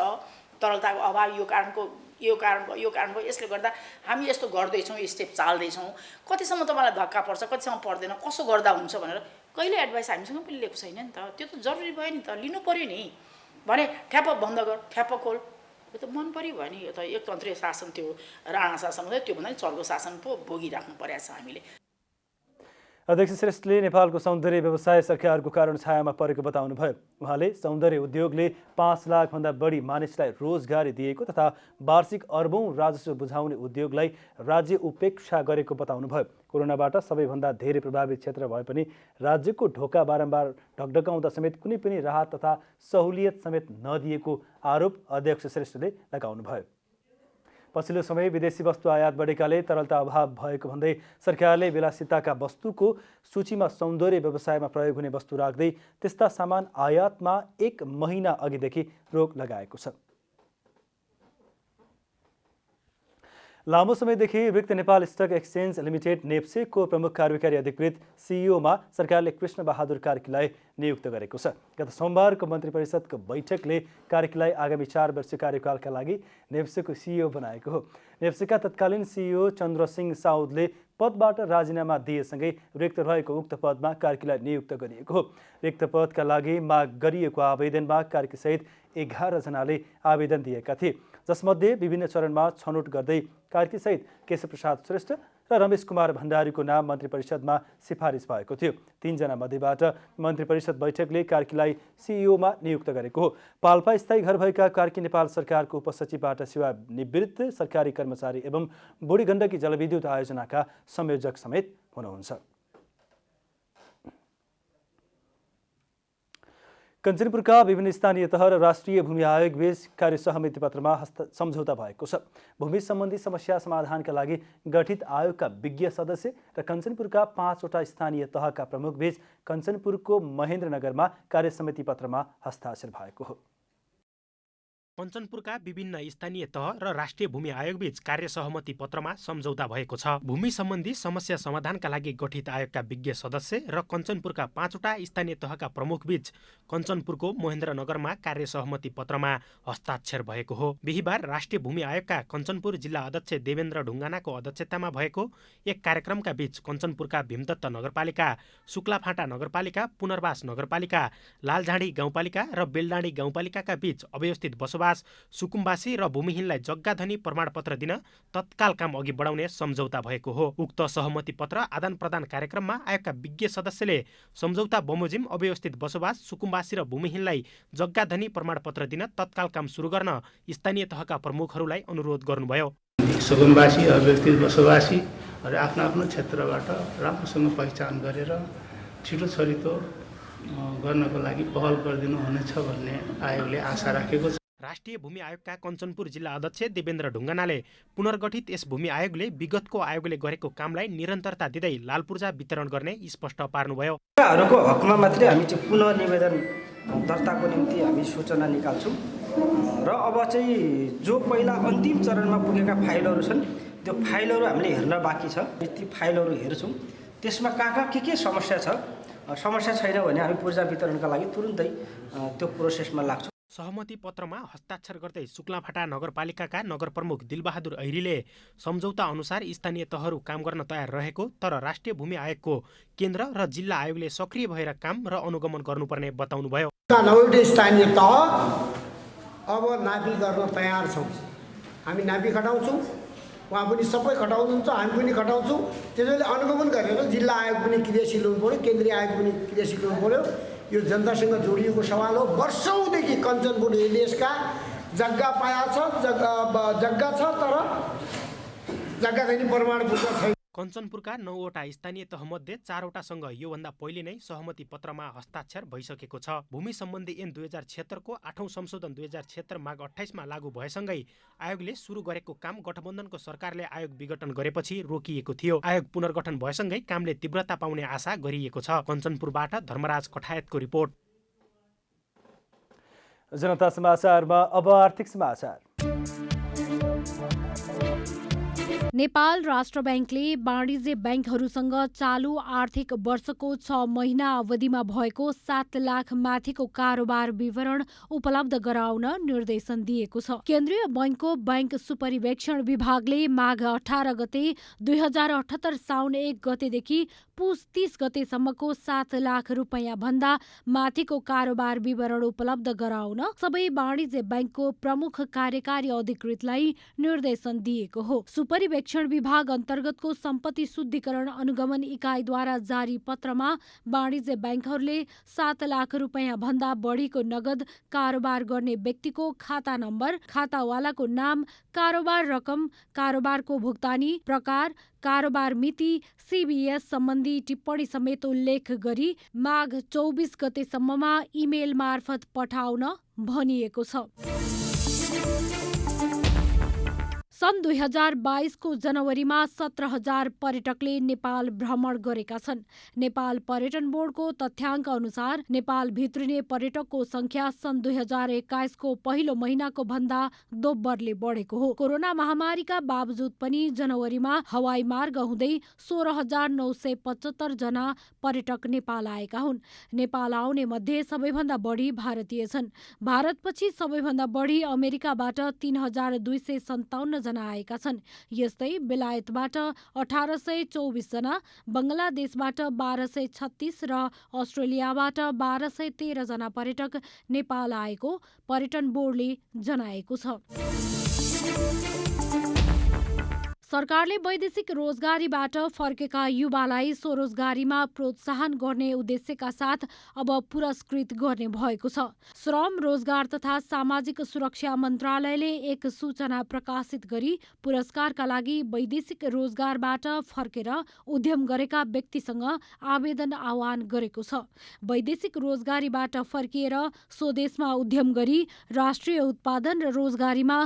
तरलताको अभाव यो कारण भयो, यसले गर्दा हामी यस्तो गर्दैछौँ, स्टेप चाल्दैछौँ, कतिसम्म तपाईँलाई धक्का पर्छ, कतिसम्म पर्दैन, कसो गर्दा हुन्छ भनेर कहिले एडभाइस हामीसँग पनि लिएको छैन नि त। त्यो त जरुरी भयो नि त, लिनु पऱ्यो नि। भने ठ्याप्प बन्द गर, ठ्याप्प खोल, यो त मन पऱ्यो भयो नि। यो त एकतन्त्रीय शासन थियो, राणा शासन हुँदै, त्योभन्दा नि चर्को शासन पो भोगिराख्नु परेको छ हामीले। अध्यक्ष श्रेष्ठले नेपालको सौन्दर्य व्यवसाय सरकारको कारण छायामा परेको बताउनुभयो। उहाँले सौन्दर्य उद्योगले 5 लाखभन्दा बढी मानिसलाई रोजगारी दिएको तथा वार्षिक अर्बौं राजस्व बुझाउने उद्योगलाई राज्य उपेक्षा गरेको बताउनुभयो। कोरोनाबाट सबैभन्दा धेरै प्रभावित क्षेत्र भए पनि राज्यको ढोका बारम्बार ढकढकाउँदा समेत कुनै पनि राहत तथा सहुलियत समेत नदिएको आरोप अध्यक्ष श्रेष्ठले लगाउनुभयो। पछिल्लो समय विदेशी वस्तु आयात बढेकाले तरलता अभाव भएको भन्दै सरकारले विलासिताका वस्तुको सूचीमा सौन्दर्य व्यवसायमा प्रयोग हुने वस्तु राख्दै त्यस्ता सामान आयातमा 1 महिना अघिदेखि रोक लगाएको छ। लामो समयदेखि रिक्त नेपाल स्टक एक्सचेन्ज लिमिटेड नेप्सेको प्रमुख कार्यकारी अधिकृत सिइओमा सरकारले कृष्ण बहादुर कार्कीलाई नियुक्त गरेको छ। गत सोमबारको मन्त्री परिषदको बैठकले कार्कीलाई आगामी 4 वर्षीय कार्यकालका लागि नेप्सेको सिइओ बनाएको हो। नेप्सेका तत्कालीन सिइओ चन्द्रसिंह साउदले पदबाट राजीनामा दिएसँगै रिक्त रहेको उक्त पदमा कार्कीलाई नियुक्त गरिएको हो। रिक्त पदका लागि माग गरिएको आवेदनमा कार्कीसहित 11 जनाले आवेदन दिएका थिए, जसमध्ये विभिन्न चरणमा छनौट गर्दै कार्कीसहित केशवप्रसाद श्रेष्ठ र रमेश कुमार भण्डारीको नाम मन्त्री परिषदमा सिफारिस भएको थियो। 3 जना मध्येबाट मन्त्री परिषद बैठकले कार्कीलाई सिइओमा नियुक्त गरेको हो। पाल्पा स्थायी घर भएका कार्की नेपाल सरकारको उपसचिवबाट सेवानिवृत्त सरकारी कर्मचारी एवं बुढी गण्डकी जलविद्युत आयोजनाका संयोजक समेत हुनुहुन्छ। कञ्चनपुरका विभिन्न स्थानीय तह र राष्ट्रिय भूमि आयोग बीच कार्य सहमति पत्रमा सम्झौता भएको छ। भूमि सम्बन्धी समस्या समाधानका लागि गठित आयोगका विज्ञ सदस्य र कञ्चनपुरका 5वटा स्थानीय तहका प्रमुख बीच कञ्चनपुरको महेन्द्रनगरमा कार्य समिति पत्रमा हस्ताक्षर भएको हो। कञ्चनपुरका विभिन्न स्थानीय तह र राष्ट्रिय भूमि आयोग बीच कार्य सहमति पत्रमा सम्झौता भएको छ। भूमि सम्बन्धी समस्या समाधानका लागि गठित आयोगका विज्ञ सदस्य र कञ्चनपुरका 5वटा स्थानीय तहका प्रमुख बीच कञ्चनपुरको महेन्द्रनगरमा कार्य सहमति पत्रमा हस्ताक्षर भएको हो। बिहिबार राष्ट्रिय भूमि आयोगका कञ्चनपुर जिल्ला अध्यक्ष देवेन्द्र ढुङ्गानाको अध्यक्षतामा भएको एक कार्यक्रमका बीच कञ्चनपुरका भीमदत्त नगरपालिका, शुक्लाफाँटा नगरपालिका, पुनर्वास नगरपालिका, लालझाडी गाउँपालिका र बेलडाँडी गाउँपालिकाका बीच अव्यवस्थित बसोबास सुकुम्बासी र भूमिहीनलाई जग्गाधनी प्रमाणपत्र दिन तत्काल काम अघि बढाउने सम्झौता भएको हो। उक्त सहमति पत्र आदान प्रदान कार्यक्रममा आयोगका विज्ञ सदस्यले सम्झौता बमोजिम अव्यवस्थित बसोबास सुकुम्बासी र भूमिहीनलाई जग्गाधनी प्रमाणपत्र दिन तत्काल काम सुरु गर्न स्थानीय तहका प्रमुखहरूलाई अनुरोध गर्नुभयो। सुकुम्बासी अव्यवस्थित बसोबासी आफ्नो आफ्नो क्षेत्रबाट राम्रोसँग पहिचान गरेर छिटो छरितो गर्नको लागि पहल गरिदिनु हुनेछ भन्ने आयोगले आशा राखेको छ। राष्ट्रिय भूमि आयोगका कञ्चनपुर जिल्ला अध्यक्ष देवेन्द्र ढुङ्गानाले पुनर्गठित यस भूमि आयोगले विगतको आयोगले गरेको कामलाई निरन्तरता दिँदै लाल पूर्जा वितरण गर्ने स्पष्ट पार्नुभयो। हरूको हकमा मात्रै हामी चाहिँ पुनः निवेदन दर्ताको निम्ति हामी सूचना निकाल्छौँ र अब चाहिँ जो पहिला अन्तिम चरणमा पुगेका फाइलहरू छन् त्यो फाइलहरू हामीले हेर्न बाँकी छ। ती फाइलहरू हेर्छौँ, त्यसमा कहाँ के समस्या छ, समस्या छैन भने हामी पूर्जा वितरणका लागि तुरुन्तै त्यो प्रोसेसमा लाग्छौँ। सहमति पत्रमा हस्ताक्षर गर्दै शुक्लाफाँटा नगरपालिकाका नगर प्रमुख दिलबहादुर ऐरीले सम्झौता अनुसार स्थानीय तहहरू काम गर्न तयार रहेको तर राष्ट्रिय भूमि आयोगको केन्द्र र जिल्ला आयोगले सक्रिय भएर काम र अनुगमन गर्नुपर्ने बताउनुभयो। 9 स्थानीय तह अब नापी गर्न तयार छौँ। हामी नापी खटाउँछौँ, उहाँ पनि सबै खटाउनुहुन्छ, हामी पनि खटाउँछौँ। त्यसैले अनुगमन गरेर जिल्ला आयोग पनि क्रियाशील हुनु पर्यो, केन्द्रीय आयोग पनि क्रियाशील हुनु पर्यो। यो जनतासँग जोडिएको सवाल हो। वर्षौँदेखि कञ्चनपुर एलिएसका जग्गा पाएको छ, जग्गा छ तर जग्गाधनी प्रमाणपत्र छैन। कञ्चनपुरका 9वटा स्थानीय तहमध्ये 4वटासँग योभन्दा पहिले नै सहमति पत्रमा हस्ताक्षर भइसकेको छ। भूमि सम्बन्धी ऐन 2076 को 8औं संशोधन 2076 माघ 28 मा लागू भएसँगै आयोगले सुरु गरेको काम गठबन्धनको सरकारले आयोग विघटन गरेपछि रोकिएको थियो। आयोग पुनर्गठन भएसँगै कामले तीव्रता पाउने आशा गरिएको छ। कञ्चनपुरबाट धर्मराज कठायतको रिपोर्ट। जनता समाचारमा अब आर्थिक समाचार। नेपाल राष्ट्र ब्याङ्कले वाणिज्य ब्याङ्कहरूसँग चालु आर्थिक वर्षको 6 महिना अवधिमा भएको 7 लाख माथिको कारोबार विवरण उपलब्ध गराउन निर्देशन दिएको छ। केन्द्रीय बैंकको बैंक सुपरिवेक्षण विभागले माघ 18 गते 2078 साउन 1 गतेदेखि पुस 30 गतेसम्मको 7 लाख रुपैयाँ भन्दा माथिको कारोबार विवरण उपलब्ध गराउन सबै वाणिज्य ब्याङ्कको प्रमुख कार्यकारी अधिकृतलाई निर्देशन दिएको हो। सुपरिवेक्षण विभाग अन्तर्गतको सम्पत्ति शुद्धिकरण अनुगमन इकाइद्वारा जारी पत्रमा वाणिज्य ब्याङ्कहरूले 7 लाख रुपैयाँ भन्दा बढीको नगद कारोबार गर्ने व्यक्तिको खाता नम्बर, खातावालाको नाम, कारोबार रकम, कारोबारको भुक्तानी प्रकार, कारोबार मिति, सीबीएस सम्बन्धी टिप्पणी समेत उल्लेख गरी माघ 24 गतेसम्ममा इमेल मार्फत पठाउन भनिएको छ। सन् 2022 को जनवरीमा 17,000 पर्यटकले नेपाल भ्रमण गरेका छन्। नेपाल पर्यटन बोर्डको तथ्याङ्क अनुसार नेपाल भित्रिने पर्यटकको संख्या सन् 2021 को पहिलो महिनाको भन्दा दोब्बरले बढेको हो। कोरोना महामारीका बावजुद पनि जनवरीमा हवाई मार्ग हुँदै 16,975 जना पर्यटक नेपाल आएका हुन्। नेपाल आउने मध्ये सबैभन्दा बढी भारतीय छन्। भारतपछि सबैभन्दा बढी अमेरिकाबाट 3,257 जना आएका छन्। यस्तै बेलायतबाट 1,824 जना, बङ्गलादेशबाट 1,236 र अस्ट्रेलियाबाट 1,213 जना पर्यटक नेपाल आएको पर्यटन बोर्डले जनाएको छ। सरकारले वैदेशिक रोजगारीबाट फर्केका युवालाई स्वरोजगारीमा प्रोत्साहन गर्ने उद्देश्यका साथ अब पुरस्कृत गर्ने भएको छ। श्रम, रोजगार तथा सामाजिक सुरक्षा मन्त्रालयले एक सूचना प्रकाशित गरी पुरस्कारका लागि वैदेशिक रोजगारबाट फर्केर उद्यम गरेका व्यक्तिसँग आवेदन आह्वान गरेको छ। वैदेशिक रोजगारीबाट फर्किएर स्वदेशमा उद्यम गरी राष्ट्रिय उत्पादन र रोजगारीमा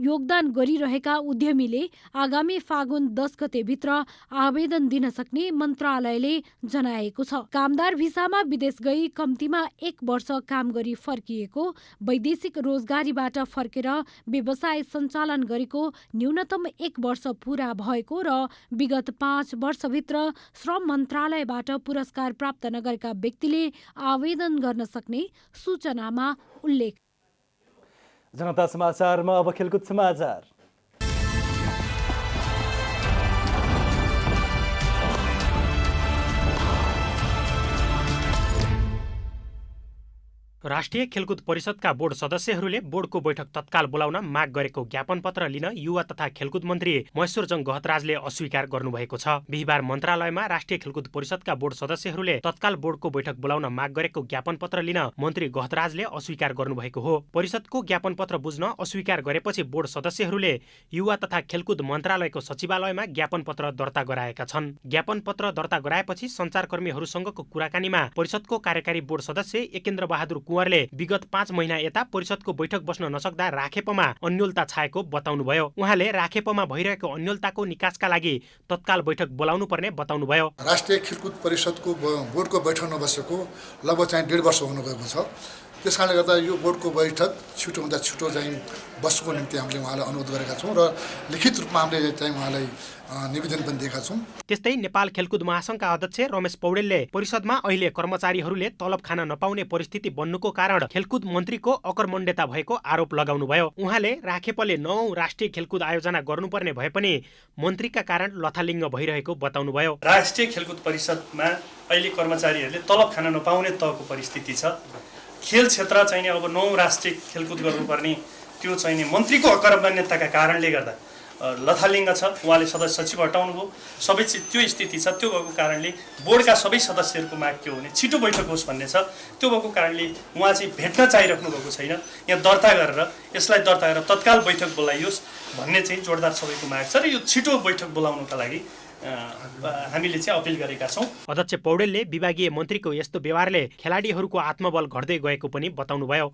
योगदान गरिरहेका उद्यमीले आगामी फागुन 10 गतेभित्र आवेदन दिन सक्ने मन्त्रालयले जनाएको छ। कामदार भिसामा विदेश गई कम्तीमा 1 वर्ष काम गरी फर्किएको, वैदेशिक रोजगारीबाट फर्केर व्यवसाय सञ्चालन गरेको, न्यूनतम 1 वर्ष पूरा भएको र विगत 5 वर्षभित्र श्रम मन्त्रालयबाट पुरस्कार प्राप्त नगरेका व्यक्तिले आवेदन गर्न सक्ने सूचनामा उल्लेख। जनता समाचारमा अब खेलकुद समाचार। राष्ट्रिय खेलकुद परिषदका बोर्ड सदस्यहरूले बोर्डको बैठक तत्काल बोलाउन माग गरेको ज्ञापन पत्र लिन युवा तथा खेलकुद मन्त्री महेश्वरजङ गहतराजले अस्वीकार गर्नुभएको छ। बिहिबार मन्त्रालयमा राष्ट्रिय खेलकुद परिषदका बोर्ड सदस्यहरूले तत्काल बोर्डको बैठक बोलाउन माग गरेको ज्ञापन पत्र लिन मन्त्री गहतराजले अस्वीकार गर्नुभएको हो। परिषदको ज्ञापन पत्र बुझ्न अस्वीकार गरेपछि बोर्ड सदस्यहरूले युवा तथा खेलकुद मन्त्रालयको सचिवालयमा ज्ञापन पत्र दर्ता गराएका छन्। ज्ञापन पत्र दर्ता गराएपछि सञ्चारकर्मीहरूसँगको कुराकानीमा परिषदको कार्यकारी बोर्ड सदस्य एकेन्द्र बहादुर कुँवरले विगत 5 महिना यता परिषदको बैठक बस्न नसक्दा राखेपमा अन्योलता छाएको बताउनुभयो। उहाँले राखेपमा भइरहेको अन्योलताको निकासका लागि तत्काल बैठक बोलाउनु पर्ने बताउनुभयो। राष्ट्रिय खेलकुद परिषदको बोर्डको बैठक नबसेको लगभग चाहिँ 1.5 वर्ष हुनुभएको छ। त्यस कारणले गर्दा यो बोर्डको बैठक छिटोभन्दा छिटो चाहिँ बस्नुको निम्ति हामीले उहाँलाई अनुरोध गरेका छौँ र लिखित रूपमा हामीले चाहिँ उहाँलाई निवेदन पनि दिएका छौँ। त्यस्तै नेपाल खेलकुद महासङ्घका अध्यक्ष रमेश पौडेलले परिषदमा अहिले कर्मचारीहरूले तलब खान नपाउने परिस्थिति बन्नुको कारण खेलकुद मन्त्रीको अकर्मण्यता भएको आरोप लगाउनुभयो। उहाँले राखेपले 9औं राष्ट्रिय खेलकुद आयोजना गर्नुपर्ने भए पनि मन्त्रीका कारण लथालिङ्ग भइरहेको बताउनुभयो। राष्ट्रिय खेलकुद परिषदमा अहिले कर्मचारीहरूले तलब खान नपाउने तहको परिस्थिति छ। खेल क्षेत्र चाहिँ अब 9औं राष्ट्रिय खेलकुद गर्नुपर्ने त्यो चाहिँ मन्त्रीको अकर्मण्यताका कारणले गर्दा लथालिङ्ग छ। उहाँले सदस्य सचिव हटाउनु भयो, सबै त्यो स्थिति छ। त्यो भएको कारणले बोर्डका सबै सदस्यहरूको माग के हुने छिटो बैठक होस् भन्ने छ। त्यो भएको कारणले उहाँ चाहिँ भेट्न चाहिराख्नु भएको छैन। यहाँ दर्ता गरेर यसलाई दर्ता गरेर तत्काल बैठक बोलाइयोस् भन्ने चाहिँ जोडदार सबैको माग छ र यो छिटो बैठक बोलाउनका लागि हामीले चाहिँ अपिल गरेका छौँ। अध्यक्ष पौडेलले विभागीय मन्त्रीको यस्तो व्यवहारले खेलाडीहरूको आत्मबल घट्दै गएको पनि बताउनुभयो।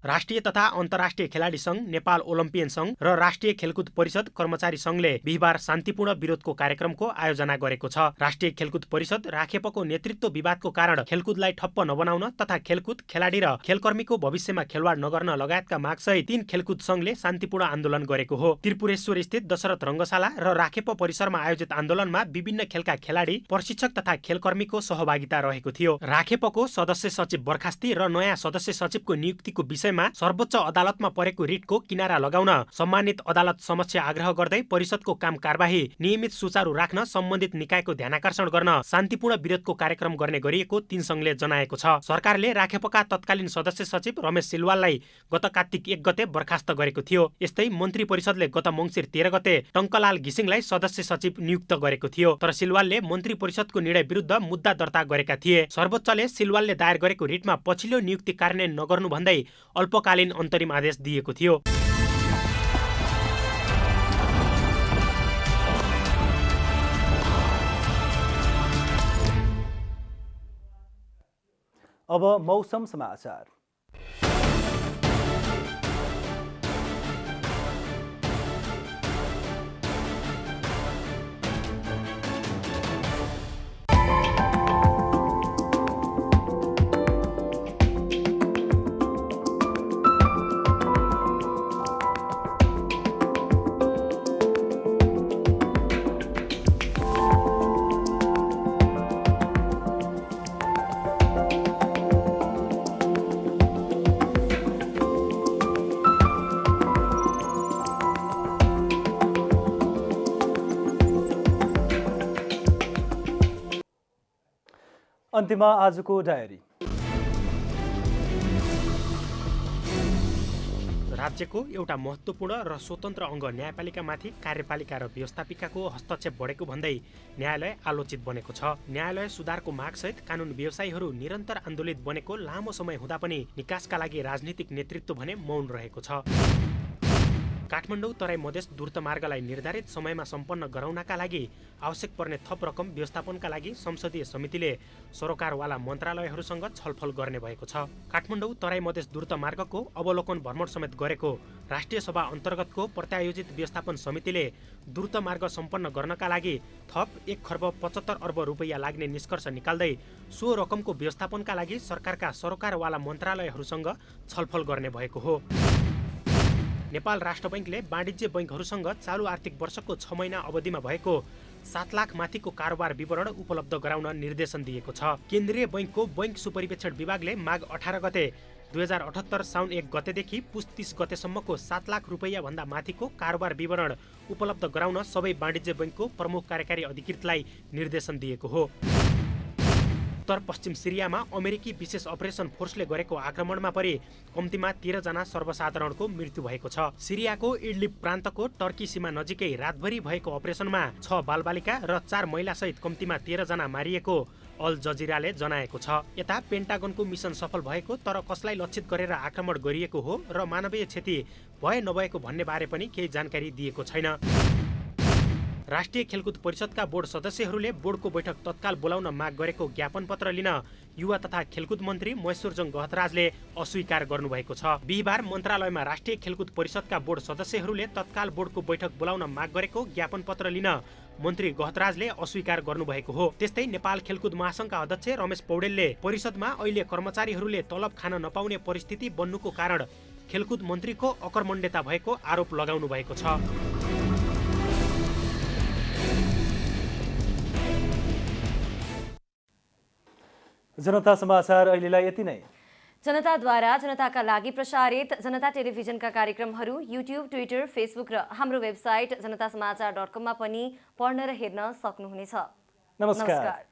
राष्ट्रिय तथा अन्तर्राष्ट्रिय खेलाडी सङ्घ, नेपाल ओलम्पियन सङ्घ र राष्ट्रिय खेलकुद परिषद कर्मचारी सङ्घले बिहिबार शान्तिपूर्ण विरोधको कार्यक्रमको आयोजना गरेको छ। राष्ट्रिय खेलकुद परिषद राखेपको नेतृत्व विवादको कारण खेलकुदलाई ठप्प नबनाउन तथा खेलकुद, खेलाडी र खेलकर्मीको भविष्यमा खेलवाड नगर्न लगायतका मागसहित 3 खेलकुद सङ्घले शान्तिपूर्ण आन्दोलन गरेको हो। त्रिपुरेश्वर स्थित दशरथ रङ्गशाला र राखेप परिसरमा आयोजित आन्दोलनमा विभिन्न खेलका खेलाडी, प्रशिक्षक तथा खेलकर्मीको सहभागिता रहेको थियो। राखेपको सदस्य सचिव बर्खास्ती र नयाँ सदस्य सचिवको नियुक्तिको विषय सर्वोच्च अदालतमा परेको रिटको किनारा लगाउन सम्मानित अदालत समक्ष आग्रह गर्दै परिषदको काम कारबाही नियमित सुचारू राख्न सम्बन्धित निकायको ध्यानाकर्षण गर्न शान्तिपूर्ण विरोधको कार्यक्रम गर्ने गरिएको 3 सङ्घले जनाएको छ। सरकारले राखेपका तत्कालीन सदस्य सचिव रमेश सिलवाललाई गत कार्तिक 1 गते बर्खास्त गरेको थियो। यस्तै मन्त्री परिषदले गत मङ्सिर 13 गते टङ्कलाल घिसिङलाई सदस्य सचिव नियुक्त गरेको थियो। तर सिलवालले मन्त्री परिषदको निर्णय विरुद्ध मुद्दा दर्ता गरेका थिए। सर्वोच्चले सिलवालले दायर गरेको रिटमा पछिल्लो नियुक्ति कार्यान्वयन नगर्नु भन्दै अल्पकालीन अन्तरिम आदेश दिएको थियो। अब मौसम समाचार। अन्त्यमा आजको डायरी। राज्यको एउटा महत्त्वपूर्ण र स्वतन्त्र अङ्ग न्यायपालिकामाथि कार्यपालिका र व्यवस्थापिकाको हस्तक्षेप बढेको भन्दै न्यायालय आलोचित बनेको छ। न्यायालय सुधारको मागसहित कानुन व्यवसायीहरू निरन्तर आन्दोलित बनेको लामो समय हुँदा पनि निकासका लागि राजनीतिक नेतृत्व भने मौन रहेको छ। काठमाडौँ तराई मधेस द्रुत मार्गलाई निर्धारित समयमा सम्पन्न गराउनका लागि आवश्यक पर्ने थप रकम व्यवस्थापनका लागि संसदीय समितिले सरोकारवाला मन्त्रालयहरूसँग छलफल गर्ने भएको छ। काठमाडौँ तराई मधेस द्रुत मार्गको अवलोकन भ्रमण समेत गरेको राष्ट्रिय सभा अन्तर्गतको प्रत्यायोजित व्यवस्थापन समितिले द्रुत मार्ग सम्पन्न गर्नका लागि थप 1,75 अर्ब रुपैयाँ लाग्ने निष्कर्ष निकाल्दै सो रकमको व्यवस्थापनका लागि सरकारका सरोकारवाला मन्त्रालयहरूसँग छलफल गर्ने भएको हो। नेपाल राष्ट्र बैंकले वाणिज्य बैंकहरूसँग चालु आर्थिक वर्षको 6 महिना अवधिमा भएको 7 लाख माथिको कारोबार विवरण उपलब्ध गराउन निर्देशन दिएको छ। केन्द्रीय बैंकको बैंक सुपरिवेक्षण विभागले माघ 18 गते 2078 साउन 1 गतेदेखि पुस 30 गतेसम्मको 7 लाख रुपैयाँ भन्दा माथिको कारोबार विवरण उपलब्ध गराउन सबै वाणिज्य बैंकको प्रमुख कार्यकारी अधिकृतलाई निर्देशन दिएको हो। उत्तर पश्चिम सिरियामा अमेरिकी विशेष अपरेसन फोर्सले गरेको आक्रमणमा परि कम्तीमा 13 जना सर्वसाधारणको मृत्यु भएको छ। सिरियाको इडलिब प्रान्तको टर्की सीमा नजिकै रातभरि भएको अपरेसनमा 6 बालबालिका र 4 महिलासहित कम्तीमा 13 जना मारिएको अल जजिराले जनाएको छ। यता पेन्टागनको मिसन सफल भएको तर कसलाई लक्षित गरेर आक्रमण गरिएको हो र मानवीय क्षति भए नभएको भन्ने बारे पनि केही जानकारी दिएको छैन। राष्ट्रिय खेलकुद परिषदका बोर्ड सदस्यहरूले बोर्डको बैठक तत्काल बोलाउन माग गरेको ज्ञापन पत्र लिन युवा तथा खेलकुद मन्त्री महेश्वरजङ गहतराजले अस्वीकार गर्नुभएको छ। बिहिबार मन्त्रालयमा राष्ट्रिय खेलकुद परिषदका बोर्ड सदस्यहरूले तत्काल बोर्डको बैठक बोलाउन माग गरेको ज्ञापन पत्र लिन मन्त्री गहतराजले अस्वीकार गर्नुभएको हो। त्यस्तै नेपाल खेलकुद महासंघका अध्यक्ष रमेश पौडेलले परिषदमा अहिले कर्मचारीहरूले तलब खान नपाउने परिस्थिति बन्नुको कारण खेलकुद मन्त्रीको अकर्मण्यता भएको आरोप लगाउनु भएको छ। जनता समाचार अहिलेलाई यति नै। जनताद्वारा जनताका लागि प्रसारित जनता टेलिभिजनका कार्यक्रमहरू युट्युब, ट्विटर, फेसबुक र हाम्रो वेबसाइट जनतासमाचार.com मा पनि पढ्न र हेर्न सक्नुहुनेछ। नमस्कार।